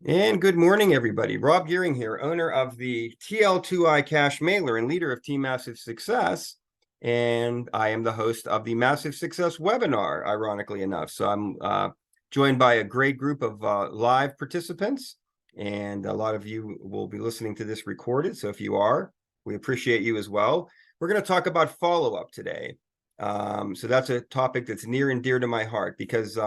And good morning, everybody. Rob Gearing here, owner of the TL2I Cash Mailer and leader of Team Massive Success. And I am the host of the Massive Success webinar, ironically enough. So I'm joined by a great group of live participants. And a lot of you will be listening to this recorded. So if you are, we appreciate you as well. We're going to talk about follow-up today. So that's a topic that's near and dear to my heart because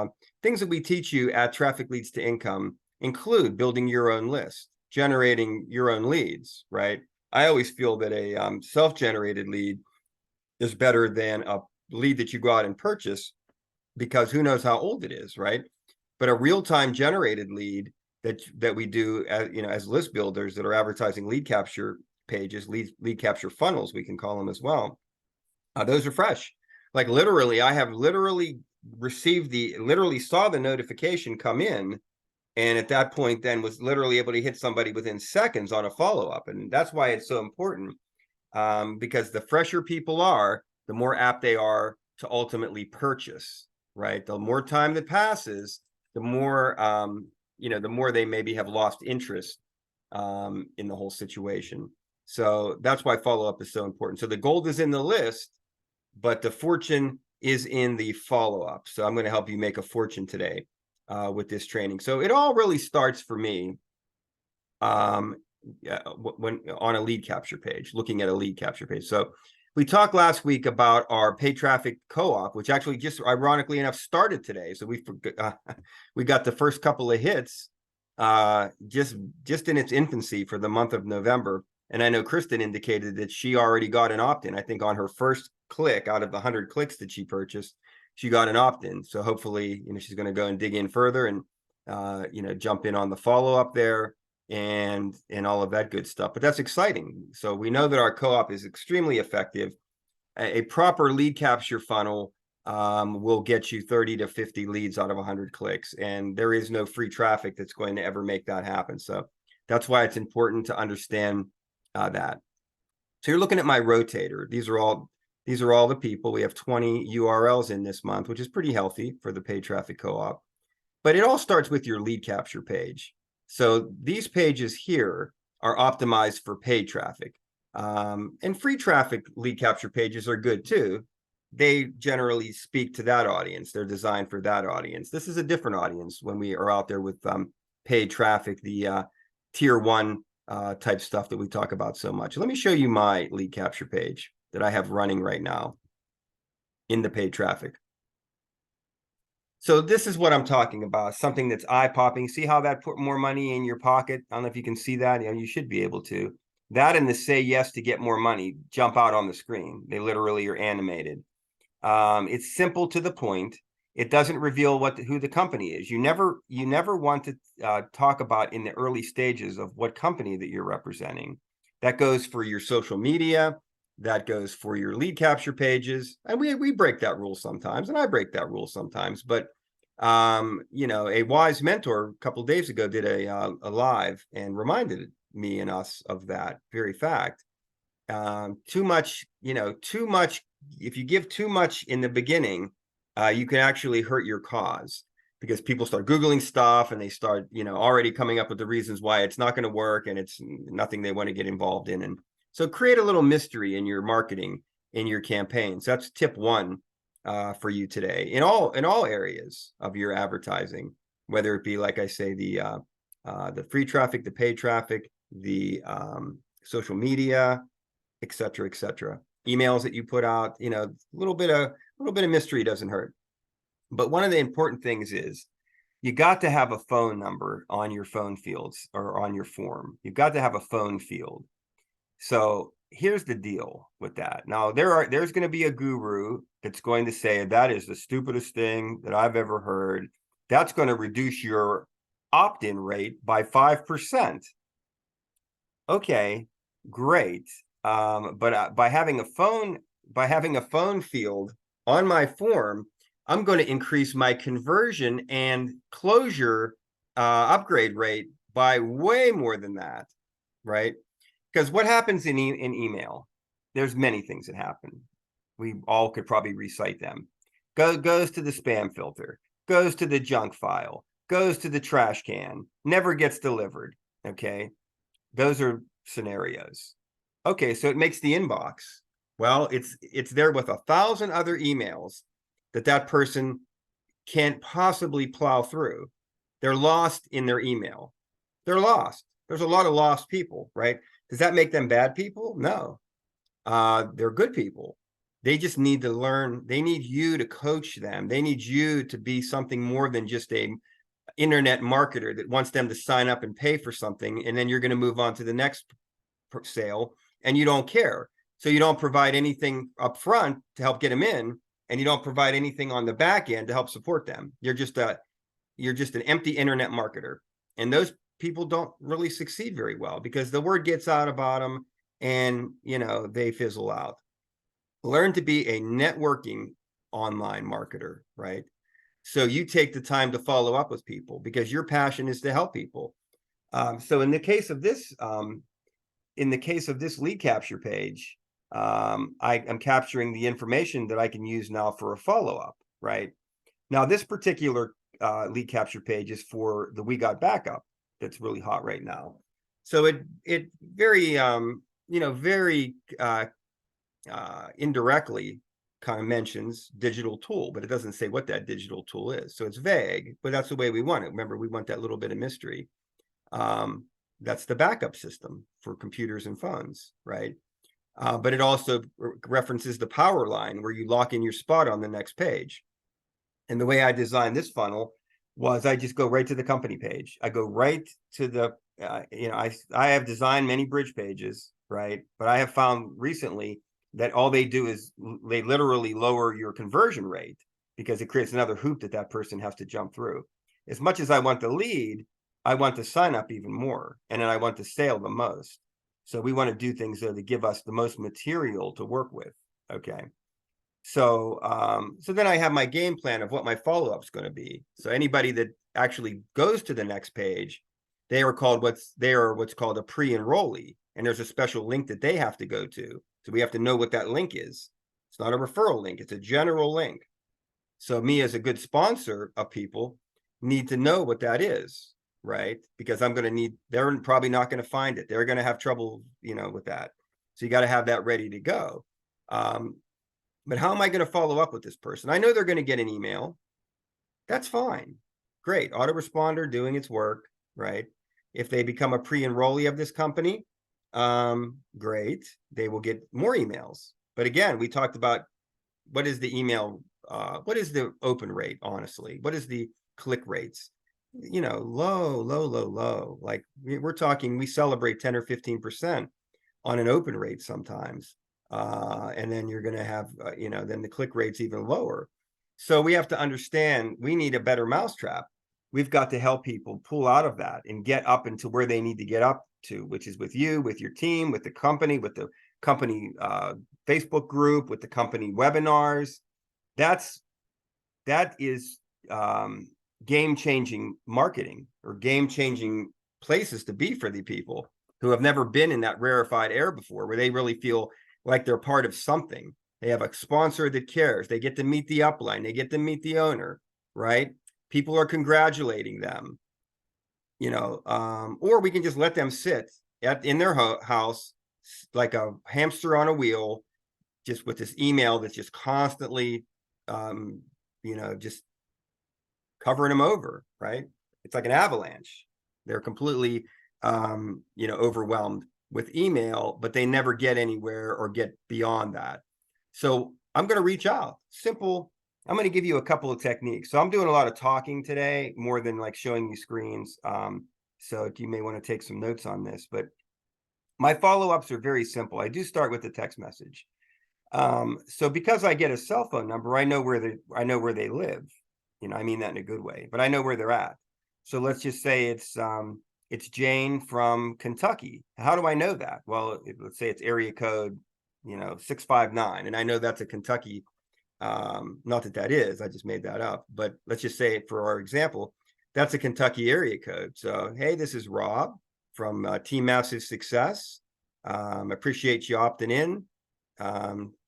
things that we teach you at Traffic Leads to Income include building your own list, generating your own leads, right? I always feel that a self-generated lead is better than a lead that you go out and purchase because who knows how old it is, right? But a real-time generated lead that we do as list builders that are advertising lead capture pages, lead capture funnels, we can call them as well. Those are fresh. Like literally, I have literally literally saw the notification come in, and at that point then was literally able to hit somebody within seconds on a follow-up. And that's why it's so important, because the fresher people are, the more apt they are to ultimately purchase, right? The more time that passes, the more the more they maybe have lost interest in the whole situation. So that's why follow-up is so important. So the gold is in the list, but the fortune is in the follow-up. So I'm going to help you make a fortune today with this training. So it all really starts for me when on a lead capture page, looking at a lead capture page. So we talked last week about our paid traffic co-op, which actually just ironically enough started today. So we got the first couple of hits just in its infancy for the month of November. And I know Kristen indicated that she already got an opt-in. I think on her first click out of the 100 clicks that she purchased, she got an opt-in. So hopefully, she's going to go and dig in further and, jump in on the follow-up there and all of that good stuff. But that's exciting. So we know that our co-op is extremely effective. A proper lead capture funnel will get you 30 to 50 leads out of 100 clicks. And there is no free traffic that's going to ever make that happen. So that's why it's important to understand that. So you're looking at my rotator. These are all the people. We have 20 URLs in this month, which is pretty healthy for the paid traffic co-op. But it all starts with your lead capture page. So these pages here are optimized for paid traffic. And free traffic lead capture pages are good too. They generally speak to that audience. They're designed for that audience. This is a different audience when we are out there with paid traffic, the tier one type stuff that we talk about so much. Let me show you my lead capture page that I have running right now in the paid traffic. So this is what I'm talking about, something that's eye-popping. See how that put more money in your pocket? I don't know if you can see that. You should be able to. That and the say yes to get more money jump out on the screen. They literally are animated. It's simple to the point. It doesn't reveal who the company is. You never want to talk about in the early stages of what company that you're representing. That goes for your social media. That goes for your lead capture pages. And we break that rule sometimes, and I break that rule sometimes. But a wise mentor a couple of days ago did a live and reminded me and us of that very fact. Too much. If you give too much in the beginning, you can actually hurt your cause because people start Googling stuff and they start, already coming up with the reasons why it's not going to work and it's nothing they want to get involved in. And so create a little mystery in your marketing, in your campaigns. That's tip one for you today in all areas of your advertising, whether it be, like I say, the free traffic, the paid traffic, the social media, et cetera, emails that you put out. A little bit of mystery doesn't hurt. But one of the important things is you got to have a phone number on your phone fields or on your form. You've got to have a phone field. So here's the deal with that. Now there's going to be a guru that's going to say that is the stupidest thing that I've ever heard. That's going to reduce your opt-in rate by 5%. Okay, great. But by having a phone field on my form, I'm going to increase my conversion and closure upgrade rate by way more than that, right? Because what happens in email? There's many things that happen. We all could probably recite them. Goes to the spam filter, goes to the junk file, goes to the trash can, never gets delivered. Okay. Those are scenarios. Okay. So it makes the inbox. Well, it's there with 1,000 other emails that person can't possibly plow through. They're lost in their email. They're lost. There's a lot of lost people, right? Does that make them bad people? No. They're good people. They just need to learn. They need you to coach them. They need you to be something more than just a internet marketer that wants them to sign up and pay for something, and then you're going to move on to the next sale, and you don't care. So you don't provide anything up front to help get them in, and you don't provide anything on the back end to help support them. You're just an empty internet marketer, and those people don't really succeed very well because the word gets out about them, and they fizzle out. Learn to be a networking online marketer, right? So you take the time to follow up with people because your passion is to help people. So in the case of this lead capture page, I am capturing the information that I can use now for a follow-up, right? Now, this particular lead capture page is for the We Got Backup that's really hot right now. So it very very indirectly kind of mentions digital tool, but it doesn't say what that digital tool is. So it's vague, but that's the way we want it. Remember, we want that little bit of mystery. That's the backup system for computers and phones, right? But it also references the power line where you lock in your spot on the next page. And the way I designed this funnel was I just go right to the company page. I go right to the, I have designed many bridge pages, right? But I have found recently that all they do is they literally lower your conversion rate because it creates another hoop that person has to jump through. As much as I want the lead, I want to sign up even more, and then I want to sale the most. So we want to do things that give us the most material to work with. Okay. So then I have my game plan of what my follow-up is going to be. So anybody that actually goes to the next page, they are what's called a pre-enrollee, and there's a special link that they have to go to. So we have to know what that link is. It's not a referral link, it's a general link. So me as a good sponsor of people need to know what that is, right? Because they're probably not going to find it. They're going to have trouble, with that. So you got to have that ready to go. But how am I going to follow up with this person? I know they're going to get an email. That's fine. Great. Autoresponder doing its work, right? If they become a pre-enrollee of this company, great. They will get more emails. But again, we talked about what is the email, what is the open rate, honestly? What is the click rates? Low. Like we're talking, we celebrate 10 or 15% on an open rate sometimes. And then you're going to have, then the click rate's even lower. So we have to understand we need a better mousetrap. We've got to help people pull out of that and get up into where they need to get up to, which is with you, with your team, with the company Facebook group, with the company webinars. That is game-changing marketing or game-changing places to be for the people who have never been in that rarefied air before, where they really feel like they're part of something. They have a sponsor that cares. They get to meet the upline. They get to meet the owner, right? People are congratulating them, or we can just let them sit in their house like a hamster on a wheel, just with this email that's just constantly, just covering them over, right? It's like an avalanche. They're completely, overwhelmed with email, but they never get anywhere or get beyond that. So I'm going to reach out. Simple. I'm going to give you a couple of techniques. So I'm doing a lot of talking today, more than like showing you screens. So you may want to take some notes on this, but my follow-ups are very simple. I do start with the text message. So because I get a cell phone number, I know where they live. I mean that in a good way, but I know where they're at. So let's just say it's Jane from Kentucky. How do I know that? Well, let's say it's area code, 659, and I know that's a Kentucky. Not that is, I just made that up, but let's just say for our example, that's a Kentucky area code. So, hey, this is Rob from Team Massive Success. Appreciate you opting in,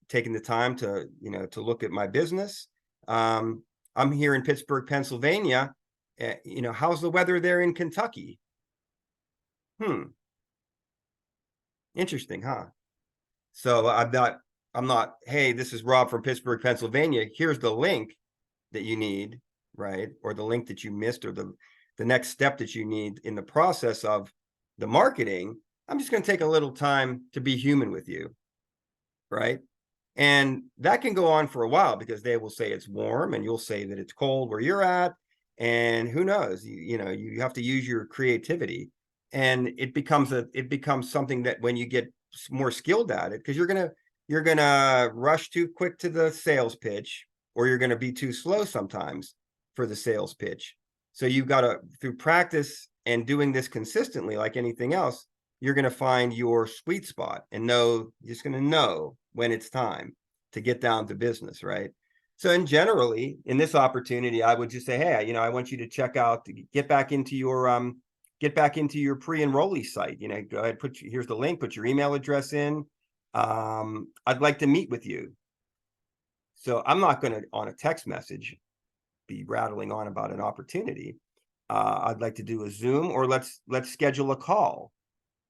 taking the time to look at my business. I'm here in Pittsburgh, Pennsylvania, You know, how's the weather there in Kentucky? Interesting, huh? So I'm not, hey, this is Rob from Pittsburgh, Pennsylvania. Here's the link that you need, right? Or the link that you missed, or the next step that you need in the process of the marketing. I'm just going to take a little time to be human with you, right? And that can go on for a while, because they will say it's warm and you'll say that it's cold where you're at. And who knows, you know, you have to use your creativity, and it becomes something that when you get more skilled at it, because you're gonna rush too quick to the sales pitch, or you're gonna be too slow sometimes for the sales pitch. So you've got to, through practice and doing this consistently, like anything else, you're going to find your sweet spot and know, you're just going to know when it's time to get down to business, right? So generally in this opportunity, I would just say, hey, you know, I want you to check out, to get back into your pre-enrollee site. You know, go ahead, here's the link, put your email address in. I'd like to meet with you. So I'm not going to, on a text message, be rattling on about an opportunity. I'd like to do a Zoom, or let's schedule a call.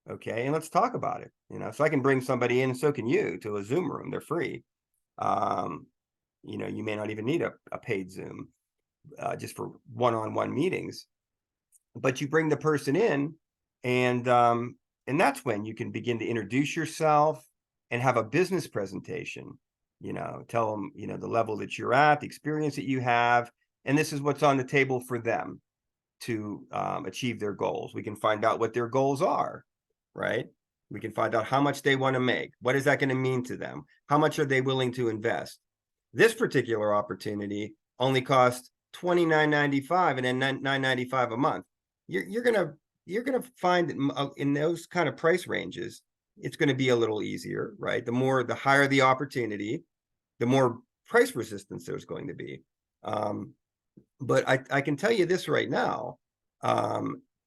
Okay, and let's talk about it. You know, so I can bring somebody in, and so can you, to a Zoom room. They're free. You know, you may not even need a paid Zoom, just for one-on-one meetings. But you bring the person in, and that's when you can begin to introduce yourself and have a business presentation. You know, tell them, you know, the level that you're at, the experience that you have, and this is what's on the table for them to achieve their goals. We can find out what their goals are, right? We can find out how much they want to make. What is that going to mean to them? How much are they willing to invest? This particular opportunity only costs $29.95 and then $9.95 a month. You're gonna find in those kind of price ranges, it's going to be a little easier, right? The higher the opportunity, the more price resistance there's going to be. But I can tell you this right now,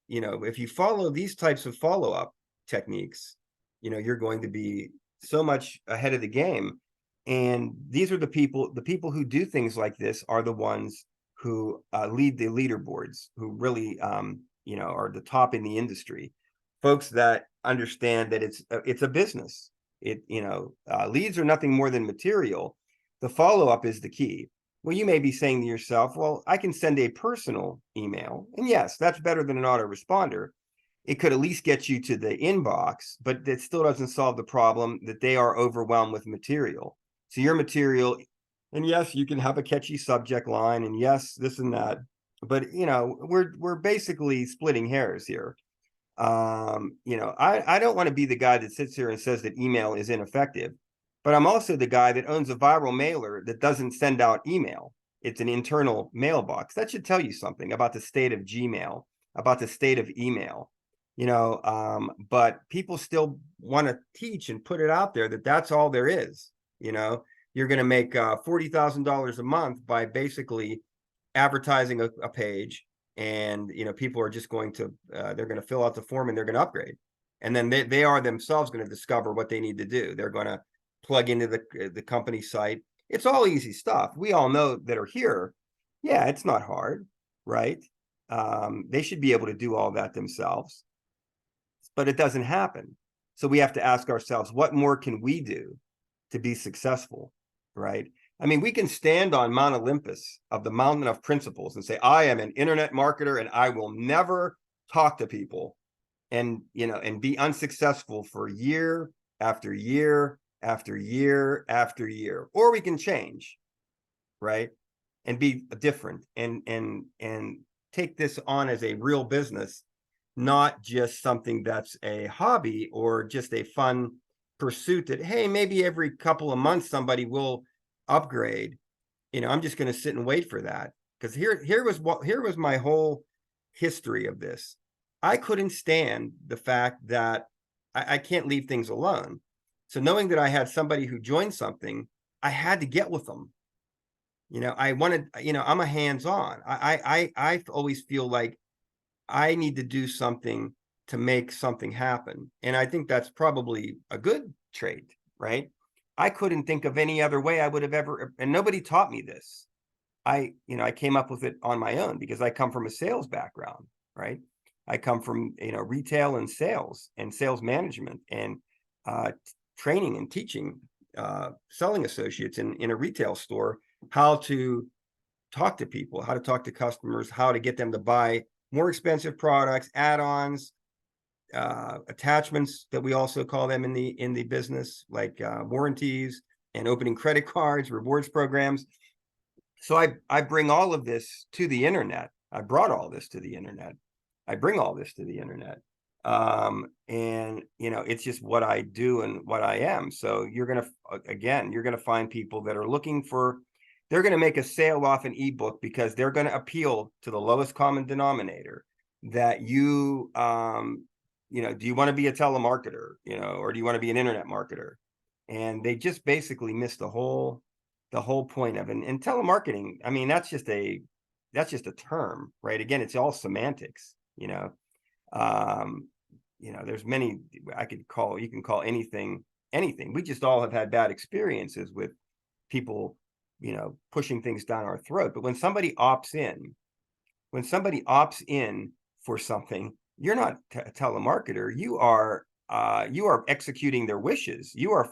you know, if you follow these types of follow-up techniques, you know, you're going to be so much ahead of the game. And these are the people who do things like this are the ones who lead the leaderboards, who really, you know, are the top in the industry. Folks that understand that it's a business. You know, leads are nothing more than material. The follow-up is the key. Well, you may be saying to yourself, well, I can send a personal email. And yes, that's better than an autoresponder. It could at least get you to the inbox, but it still doesn't solve the problem that they are overwhelmed with material. So your material, and yes, you can have a catchy subject line, and yes, this and that, but you know, we're basically splitting hairs here. You know, I don't want to be the guy that sits here and says that email is ineffective, but I'm also the guy that owns a viral mailer that doesn't send out email. It's an internal mailbox. That should tell you something about the state of Gmail, about the state of email. You know, but people still want to teach and put it out there that that's all there is. You know, you're going to make $40,000 a month by basically advertising a page, and you know, people are just going to they're going to fill out the form and they're going to upgrade, and then they are themselves going to discover what they need to do. They're going to plug into the company site. It's all easy stuff. We all know that are here. Yeah, it's not hard, right? They should be able to do all that themselves, but it doesn't happen. So we have to ask ourselves, what more can we do to be successful, right? I mean, we can stand on Mount Olympus of the mountain of principles and say, I am an internet marketer and I will never talk to people, and, you know, and be unsuccessful for year after year after year after year. Or we can change, right? And be different, and take this on as a real business, not just something that's a hobby or just a fun pursuit that, hey, maybe every couple of months somebody will upgrade. You know, I'm just going to sit and wait for that, because here was my whole history of this. I couldn't stand the fact that I can't leave things alone. So knowing that I had somebody who joined something, I had to get with them. You know, I wanted, you know, I'm a hands-on. I always feel like I need to do something to make something happen. And I think that's probably a good trait, right? I couldn't think of any other way I would have ever, and nobody taught me this. I came up with it on my own because I come from a sales background, right? I come from, retail and sales management and training and teaching selling associates in a retail store how to talk to people, how to talk to customers, how to get them to buy more expensive products, add-ons, attachments that we also call them in the business, like warranties and opening credit cards, rewards programs. So I bring all of this to the internet. I brought all this to the internet. I bring all this to the internet. And it's just what I do and what I am. So you're going to find people that are looking for, they're going to make a sale off an ebook because they're going to appeal to the lowest common denominator that do you want to be a telemarketer, or do you want to be an internet marketer? And they just basically miss the whole point of it. And telemarketing, I mean, that's just a term, right? Again, it's all semantics, there's many, you can call anything. We just all have had bad experiences with people, pushing things down our throat. But when somebody opts in for something, you're not a telemarketer. You are executing their wishes. You are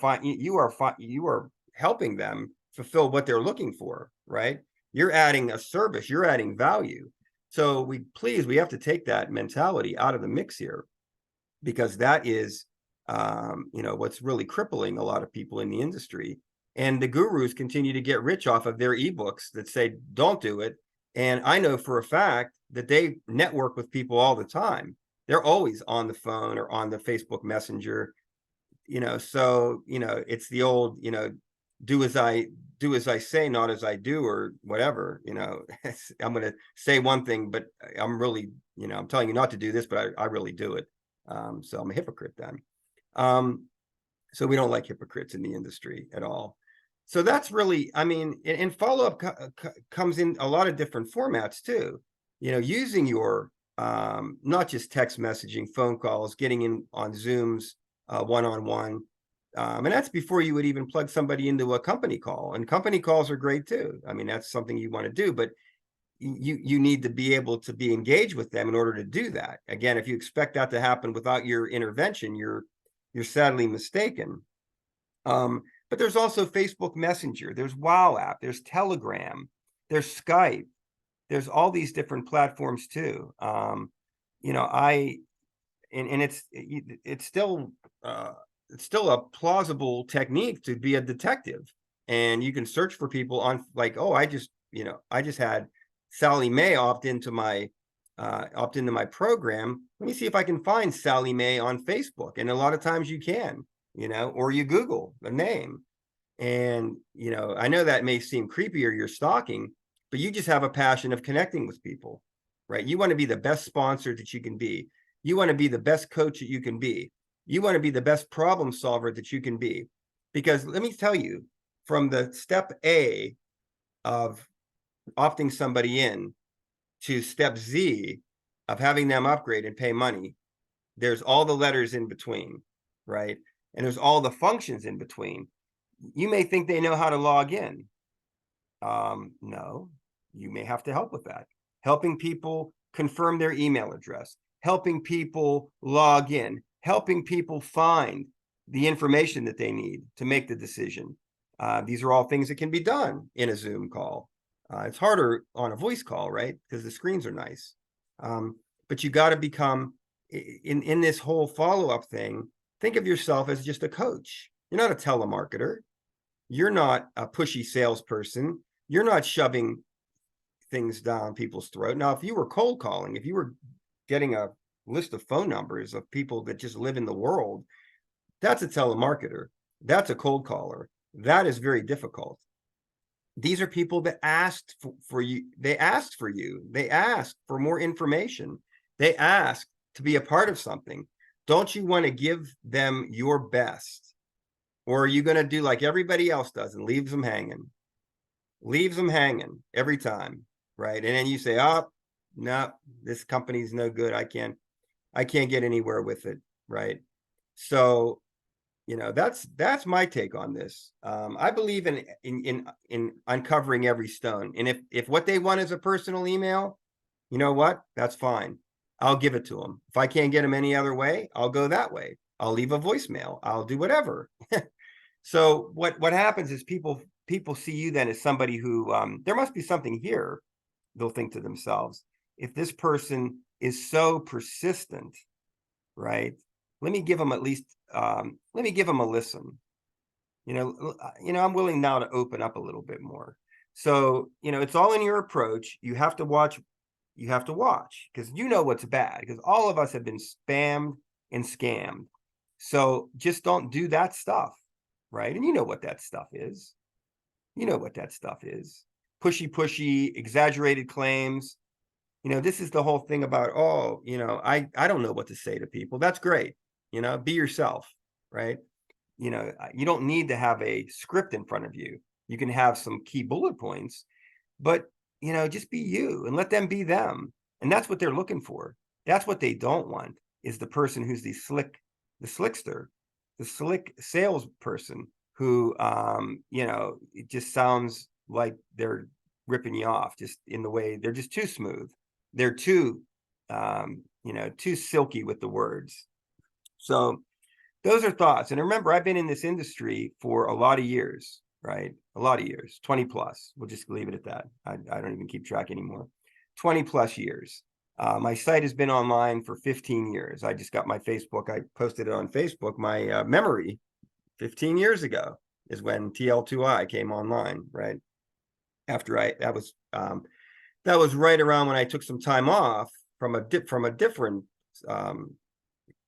helping them fulfill what they're looking for, right? You're adding a service, you're adding value. So we have to take that mentality out of the mix here, because that is, what's really crippling a lot of people in the industry. And the gurus continue to get rich off of their ebooks that say, don't do it. And I know for a fact that they network with people all the time. They're always on the phone or on the Facebook Messenger, so, it's the old, do as I say, not as I do, or whatever, I'm going to say one thing, but I'm really, I'm telling you not to do this, but I really do it. So I'm a hypocrite then. So we don't like hypocrites in the industry at all. So that's really, I mean, and follow-up comes in a lot of different formats too, using your, not just text messaging, phone calls, getting in on Zooms, one-on-one. And that's before you would even plug somebody into a company call, and company calls are great too. I mean, that's something you want to do, but you need to be able to be engaged with them in order to do that. Again, if you expect that to happen without your intervention, you're sadly mistaken. But there's also Facebook Messenger, there's WoW app, there's Telegram, there's Skype, there's all these different platforms too. It's still a plausible technique to be a detective, and you can search for people on, like, oh, I just had Sally Mae opt into my program. Let me see if I can find Sally Mae on Facebook. And a lot of times you can, or you Google the name. And, I know that may seem creepy, or you're stalking, but you just have a passion of connecting with people, right? You want to be the best sponsor that you can be. You want to be the best coach that you can be. You want to be the best problem solver that you can be. Because let me tell you, from the step A of opting somebody in to step Z of having them upgrade and pay money, there's all the letters in between, right? And there's all the functions in between. You may think they know how to log in. No, you may have to help with that. Helping people confirm their email address, helping people log in, helping people find the information that they need to make the decision. These are all things that can be done in a Zoom call. It's harder on a voice call, right? Because the screens are nice. But you got to become, in this whole follow-up thing, think of yourself as just a coach. You're not a telemarketer. You're not a pushy salesperson. You're not shoving things down people's throat. Now, if you were cold calling, if you were getting a list of phone numbers of people that just live in the world, that's a telemarketer. That's a cold caller. That is very difficult. These are people that asked for you. They asked for you. They asked for more information. They asked to be a part of something. Don't you want to give them your best? Or are you going to do like everybody else does and leaves them hanging? Leaves them hanging every time, right? And then you say, oh, no, this company's no good. I can't get anywhere with it, right? So That's my take on this. I believe in uncovering every stone. And if what they want is a personal email, you know what? That's fine. I'll give it to them. If I can't get them any other way, I'll go that way. I'll leave a voicemail. I'll do whatever. So what happens is people see you then as somebody who there must be something here. They'll think to themselves, if this person is so persistent, right? Let me give them at least let me give them a listen. I'm willing now to open up a little bit more. So, it's all in your approach. You have to watch because you know what's bad, because all of us have been spammed and scammed. So just don't do that stuff, right? And you know what that stuff is. You know what that stuff is. Pushy, exaggerated claims. This is the whole thing about, I don't know what to say to people. That's great. Be yourself, right? You don't need to have a script in front of you. You can have some key bullet points, but just be you and let them be them. And that's what they're looking for. That's what they don't want, is the person who's the slickster, the slick salesperson who, it just sounds like they're ripping you off just in the way they're just too smooth. They're too, too silky with the words. So those are thoughts. And remember, I've been in this industry for a lot of years, right? A lot of years, 20 plus. We'll just leave it at that. I don't even keep track anymore. 20 plus years. My site has been online for 15 years. I just got my Facebook. I posted it on Facebook. My memory 15 years ago is when TL2I came online, right? That was right around when I took some time off from a different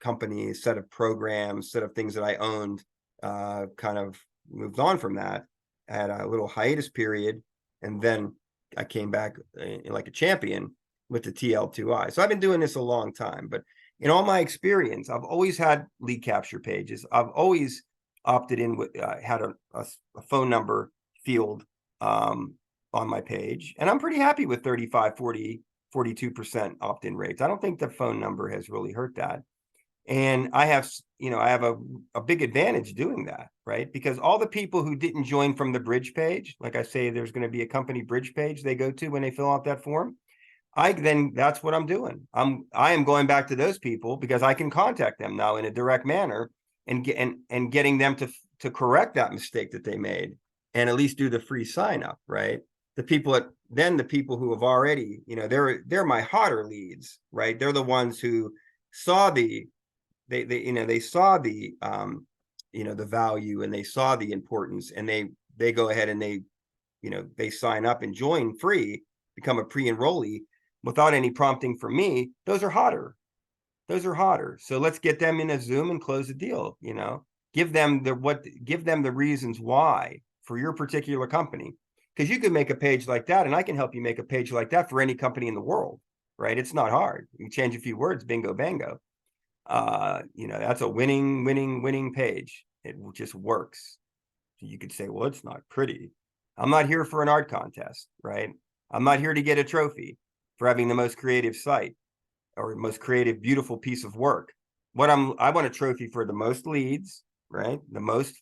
company, set of programs, set of things that I owned, kind of moved on from that. I had a little hiatus period, and then I came back like a champion with the TL2I. So I've been doing this a long time, but in all my experience, I've always had lead capture pages. I've always opted in with, had a phone number field on my page, and I'm pretty happy with 35, 40, 42% opt-in rates. I don't think the phone number has really hurt that. And I have a big advantage doing that, right? Because all the people who didn't join from the bridge page, like I say, there's going to be a company bridge page they go to when they fill out that form. That's what I'm doing. I am going back to those people because I can contact them now in a direct manner and getting them to correct that mistake that they made and at least do the free sign up, right? The people who have already, they're my hotter leads, right? They're the ones who saw they saw the the value, and they saw the importance, and they go ahead and they sign up and join free, become a pre-enrollee without any prompting from me. Those are hotter. So let's get them in a Zoom and close the deal. Give them the reasons why for your particular company, because you can make a page like that, and I can help you make a page like that for any company in the world, right? It's not hard. You change a few words, bingo bango. That's a winning page. It just works. You could say, well, it's not pretty. I'm not here for an art contest, right? I'm not here to get a trophy for having the most creative site or most creative, beautiful piece of work. I want a trophy for the most leads, right? The most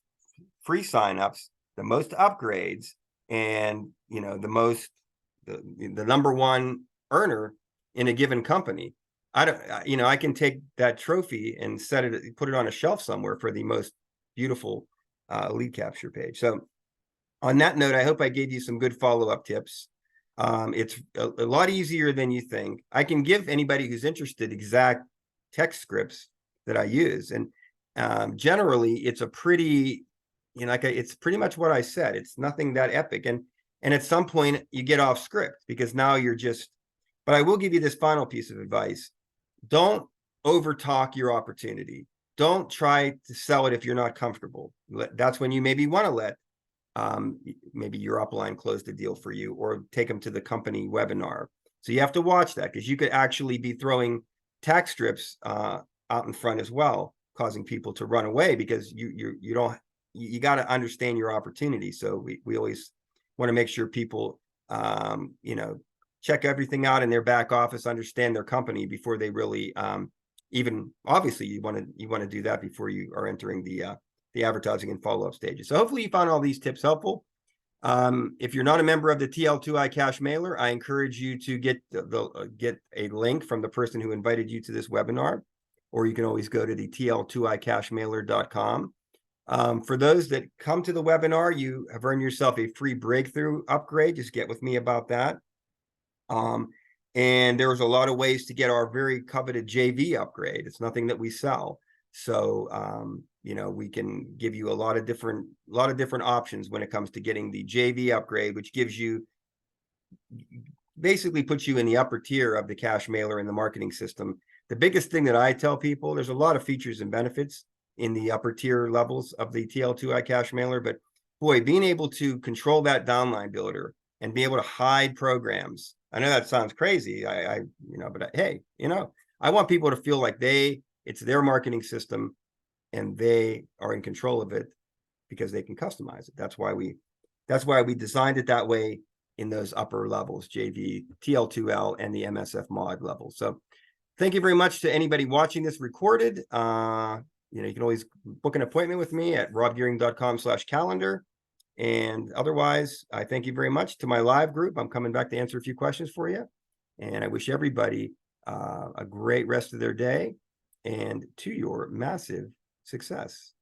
free signups, the most upgrades, and the number one earner in a given company. I can take that trophy and put it on a shelf somewhere for the most beautiful lead capture page. So on that note, I hope I gave you some good follow-up tips. It's a lot easier than you think. I can give anybody who's interested exact text scripts that I use. And generally it's it's pretty much what I said. It's nothing that epic. And at some point you get off script because now but I will give you this final piece of advice. Don't overtalk your opportunity. Don't try to sell it if you're not comfortable. That's when you maybe want to let maybe your upline close the deal for you or take them to the company webinar. So you have to watch that, because you could actually be throwing tax strips out in front as well, causing people to run away because you got to understand your opportunity. So we always want to make sure people check everything out in their back office, understand their company before they really even obviously you want to do that before you are entering the the advertising and follow-up stages. So hopefully you found all these tips helpful. If you're not a member of the TL2I Cash Mailer, I encourage you to get get a link from the person who invited you to this webinar, or you can always go to the TL2ICashMailer.com. For those that come to the webinar, you have earned yourself a free breakthrough upgrade. Just get with me about that. And there's a lot of ways to get our very coveted JV upgrade. It's nothing that we sell. So, you know, we can give you a lot of different options when it comes to getting the JV upgrade, which gives you, basically puts you in the upper tier of the cash mailer and the marketing system. The biggest thing that I tell people, there's a lot of features and benefits in the upper tier levels of the TL2I Cash Mailer, but boy, being able to control that downline builder and be able to hide programs. I know that sounds crazy, you know, but hey, you know, I want people to feel like it's their marketing system and they are in control of it because they can customize it. That's why we designed it that way in those upper levels, JV, TL2L, and the MSF mod level. So thank you very much to anybody watching this recorded. You know, you can always book an appointment with me at robgearing.com/calendar. And otherwise, I thank you very much to my live group. I'm coming back to answer a few questions for you. And I wish everybody a great rest of their day and to your massive success.